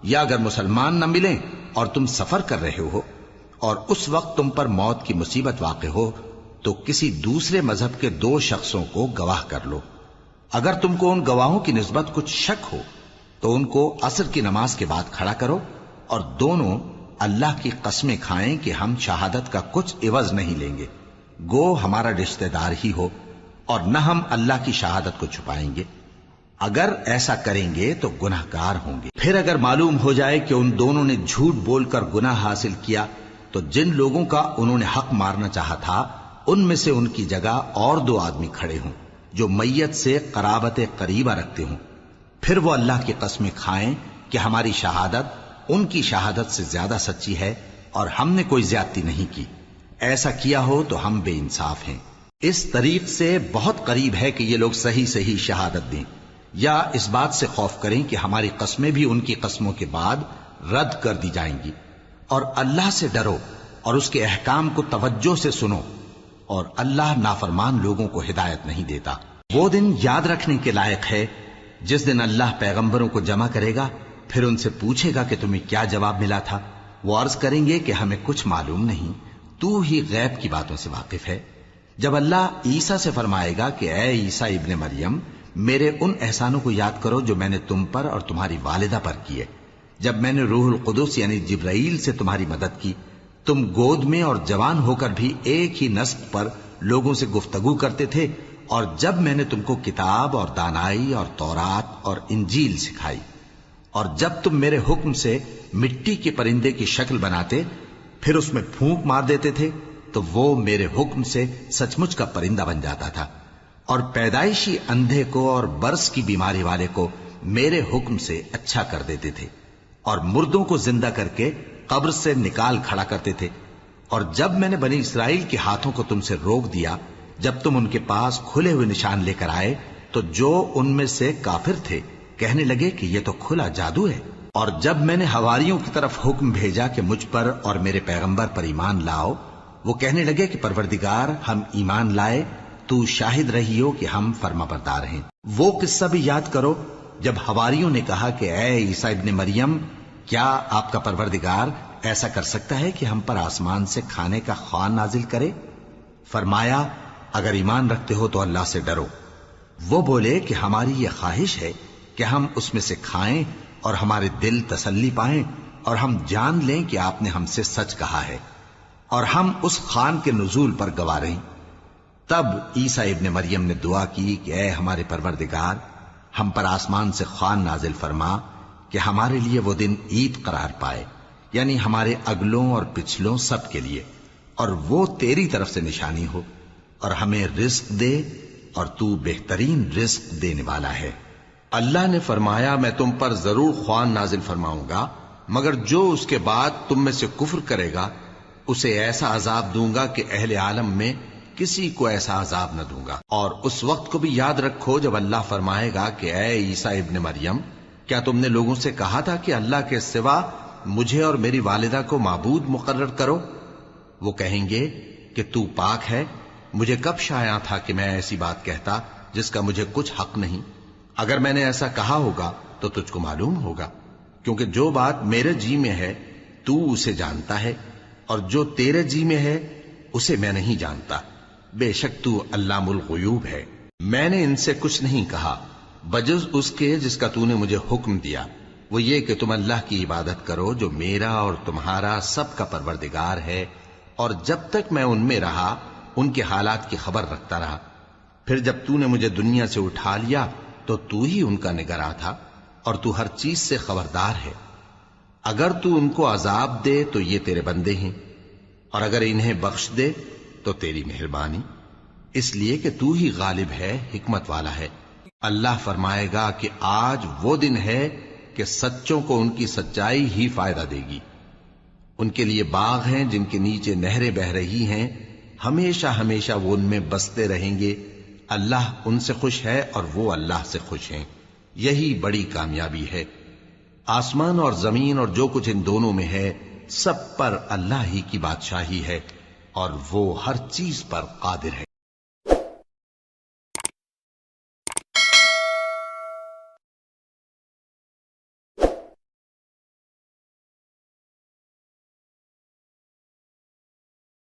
یا اگر مسلمان نہ ملیں اور تم سفر کر رہے ہو اور اس وقت تم پر موت کی مصیبت واقع ہو تو کسی دوسرے مذہب کے 2 شخصوں کو گواہ کر لو۔ اگر تم کو ان گواہوں کی نسبت کچھ شک ہو تو ان کو عصر کی نماز کے بعد کھڑا کرو، اور دونوں اللہ کی قسمیں کھائیں کہ ہم شہادت کا کچھ عوض نہیں لیں گے، گو ہمارا رشتہ دار ہی ہو، اور نہ ہم اللہ کی شہادت کو چھپائیں گے۔ اگر ایسا کریں گے تو گناہ گار ہوں گے۔ پھر اگر معلوم ہو جائے کہ ان دونوں نے جھوٹ بول کر گناہ حاصل کیا تو جن لوگوں کا انہوں نے حق مارنا چاہا تھا ان میں سے ان کی جگہ اور 2 آدمی کھڑے ہوں جو میت سے قرابت قریبہ رکھتے ہوں، پھر وہ اللہ کی قسمیں کھائیں کہ ہماری شہادت ان کی شہادت سے زیادہ سچی ہے اور ہم نے کوئی زیادتی نہیں کی۔ ایسا کیا ہو تو ہم بے انصاف ہیں۔ اس طریق سے بہت قریب ہے کہ یہ لوگ صحیح صحیح شہادت دیں، یا اس بات سے خوف کریں کہ ہماری قسمیں بھی ان کی قسموں کے بعد رد کر دی جائیں گی۔ اور اللہ سے ڈرو اور اس کے احکام کو توجہ سے سنو، اور اللہ نافرمان لوگوں کو ہدایت نہیں دیتا۔ وہ دن یاد رکھنے کے لائق ہے جس دن اللہ پیغمبروں کو جمع کرے گا، پھر ان سے پوچھے گا کہ تمہیں کیا جواب ملا تھا۔ وہ عرض کریں گے کہ ہمیں کچھ معلوم نہیں، تو ہی غیب کی باتوں سے واقف ہے۔ جب اللہ عیسیٰ سے فرمائے گا کہ اے عیسیٰ ابن مریم، میرے ان احسانوں کو یاد کرو جو میں نے تم پر اور تمہاری والدہ پر کیے، جب میں نے روح القدس یعنی جبرائیل سے تمہاری مدد کی، تم گود میں اور جوان ہو کر بھی ایک ہی نسق پر لوگوں سے گفتگو کرتے تھے، اور جب میں نے تم کو کتاب اور دانائی اور تورات اور انجیل سکھائی، اور جب تم میرے حکم سے مٹی کے پرندے کی شکل بناتے پھر اس میں پھونک مار دیتے تھے تو وہ میرے حکم سے سچ مچ کا پرندہ بن جاتا تھا، اور پیدائشی اندھے کو اور برس کی بیماری والے کو میرے حکم سے اچھا کر دیتے تھے، اور مردوں کو زندہ کر کے قبر سے نکال کھڑا کرتے تھے۔ اور جب میں نے بنی اسرائیل کے ہاتھوں کو تم سے روک دیا جب تم ان کے پاس کھلے ہوئے نشان لے کر آئے تو جو ان میں سے کافر تھے کہنے لگے کہ یہ تو کھلا جادو ہے۔ اور جب میں نے حواریوں کی طرف حکم بھیجا کہ مجھ پر اور میرے پیغمبر پر ایمان لاؤ، وہ کہنے لگے کہ پروردگار، ہم ایمان لائے، تو شاہد رہی ہو کہ ہم فرما بردار ہیں۔ وہ قصہ بھی یاد کرو جب حواریوں نے کہا کہ اے عیسیٰ ابن مریم، کیا آپ کا پروردگار ایسا کر سکتا ہے کہ ہم پر آسمان سے کھانے کا خوان نازل کرے؟ فرمایا، اگر ایمان رکھتے ہو تو اللہ سے ڈرو۔ وہ بولے کہ ہماری یہ خواہش ہے کہ ہم اس میں سے کھائیں اور ہمارے دل تسلی پائیں اور ہم جان لیں کہ آپ نے ہم سے سچ کہا ہے، اور ہم اس خوان کے نزول پر گواہ رہیں۔ تب عیسیٰ ابن مریم نے دعا کی کہ اے ہمارے پروردگار، ہم پر آسمان سے خوان نازل فرما کہ ہمارے لیے وہ دن عید قرار پائے، یعنی ہمارے اگلوں اور پچھلوں سب کے لیے، اور وہ تیری طرف سے نشانی ہو، اور ہمیں رزق دے، اور تو بہترین رزق دینے والا ہے۔ اللہ نے فرمایا میں تم پر ضرور خوان نازل فرماؤں گا، مگر جو اس کے بعد تم میں سے کفر کرے گا اسے ایسا عذاب دوں گا کہ اہل عالم میں کسی کو ایسا عذاب نہ دوں گا۔ اور اس وقت کو بھی یاد رکھو جب اللہ فرمائے گا کہ اے عیسیٰ ابن مریم، کیا تم نے لوگوں سے کہا تھا کہ اللہ کے سوا مجھے اور میری والدہ کو معبود مقرر کرو؟ وہ کہیں گے کہ تو پاک ہے، مجھے کب شایع تھا کہ میں ایسی بات کہتا جس کا مجھے کچھ حق نہیں۔ اگر میں نے ایسا کہا ہوگا تو تجھ کو معلوم ہوگا، کیونکہ جو بات میرے جی میں ہے تو اسے جانتا ہے، اور جو تیرے جی میں ہے اسے میں نہیں جانتا۔ بے شک تو علام الغیوب ہے۔ میں نے ان سے کچھ نہیں کہا بجز اس کے جس کا تو نے مجھے حکم دیا، وہ یہ کہ تم اللہ کی عبادت کرو جو میرا اور تمہارا سب کا پروردگار ہے، اور جب تک میں ان میں رہا ان کے حالات کی خبر رکھتا رہا۔ پھر جب تو نے مجھے دنیا سے اٹھا لیا تو تو ہی ان کا نگراں تھا، اور تو ہر چیز سے خبردار ہے۔ اگر تو ان کو عذاب دے تو یہ تیرے بندے ہیں، اور اگر انہیں بخش دے تو تیری مہربانی، اس لیے کہ تو ہی غالب ہے، حکمت والا ہے۔ اللہ فرمائے گا کہ آج وہ دن ہے کہ سچوں کو ان کی سچائی ہی فائدہ دے گی۔ ان کے لیے باغ ہیں جن کے نیچے نہریں بہ رہی ہیں، ہمیشہ ہمیشہ وہ ان میں بستے رہیں گے۔ اللہ ان سے خوش ہے اور وہ اللہ سے خوش ہیں، یہی بڑی کامیابی ہے۔ آسمان اور زمین اور جو کچھ ان دونوں میں ہے سب پر اللہ ہی کی بادشاہی ہے، اور وہ ہر چیز پر قادر ہے۔